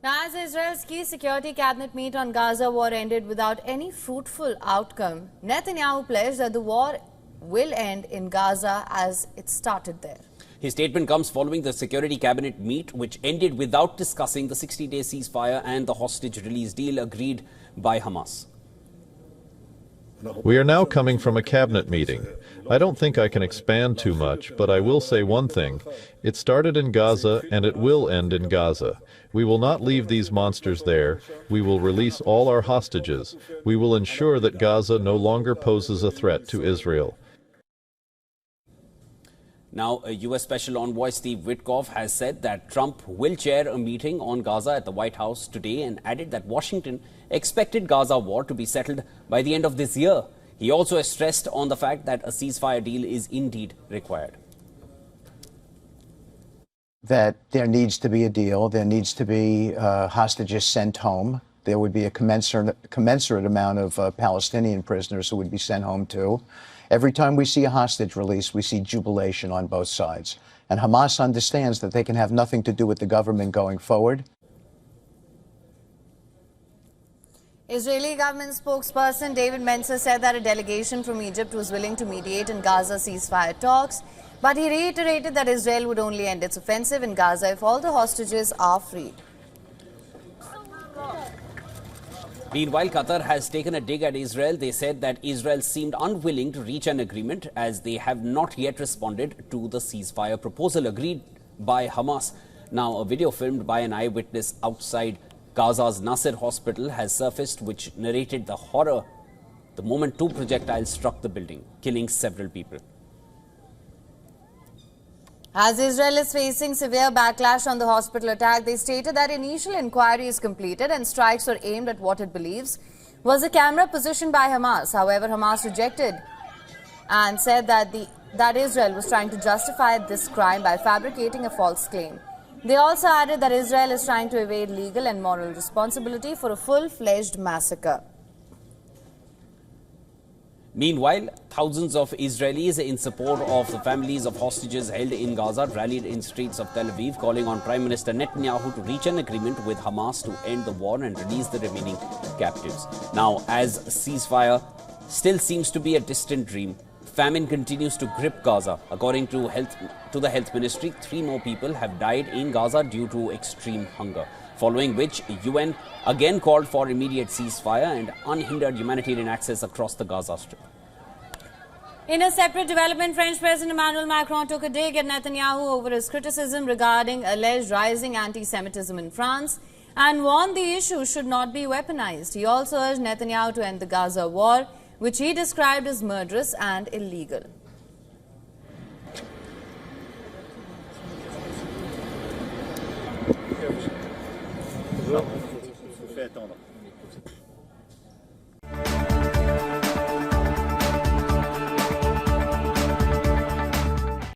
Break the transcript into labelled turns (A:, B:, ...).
A: Now, as Israel's key security cabinet meet on Gaza war ended without any fruitful outcome, Netanyahu pledged that the war will end in Gaza as it started there.
B: His statement comes following the security cabinet meet, which ended without discussing the 60-day ceasefire and the hostage release deal agreed by Hamas.
C: We are now coming from a cabinet meeting. I don't think I can expand too much, but I will say one thing. It started in Gaza and it will end in Gaza. We will not leave these monsters there. We will release all our hostages. We will ensure that Gaza no longer poses a threat to Israel.
B: Now, a U.S. Special Envoy Steve Witkoff has said that Trump will chair a meeting on Gaza at the White House today and added that Washington expected Gaza war to be settled by the end of this year. He also stressed on the fact that a ceasefire deal is indeed required.
D: That there needs to be a deal, there needs to be hostages sent home. There would be a commensurate amount of Palestinian prisoners who would be sent home too. Every time we see a hostage release, we see jubilation on both sides. And Hamas understands that they can have nothing to do with the government going forward.
A: Israeli government spokesperson David Mencer said that a delegation from Egypt was willing to mediate in Gaza ceasefire talks, but he reiterated that Israel would only end its offensive in Gaza if all the hostages are freed.
B: Meanwhile, Qatar has taken a dig at Israel. They said that Israel seemed unwilling to reach an agreement as they have not yet responded to the ceasefire proposal agreed by Hamas. Now, a video filmed by an eyewitness outside Gaza's Nasser hospital has surfaced, which narrated the horror the moment two projectiles struck the building, killing several people.
A: As Israel is facing severe backlash on the hospital attack, they stated that initial inquiry is completed and strikes were aimed at what it believes was a camera positioned by Hamas. However, Hamas rejected and said that Israel was trying to justify this crime by fabricating a false claim. They also added that Israel is trying to evade legal and moral responsibility for a full-fledged massacre.
B: Meanwhile, thousands of Israelis in support of the families of hostages held in Gaza rallied in streets of Tel Aviv, calling on Prime Minister Netanyahu to reach an agreement with Hamas to end the war and release the remaining captives. Now, as ceasefire still seems to be a distant dream, famine continues to grip Gaza. According to the Health Ministry, 3 more people have died in Gaza due to extreme hunger, following which UN again called for immediate ceasefire and unhindered humanitarian access across the Gaza Strip.
A: In a separate development, French President Emmanuel Macron took a dig at Netanyahu over his criticism regarding alleged rising anti-Semitism in France and warned the issue should not be weaponized. He also urged Netanyahu to end the Gaza war, which he described as murderous and illegal.
E: Faut attendre.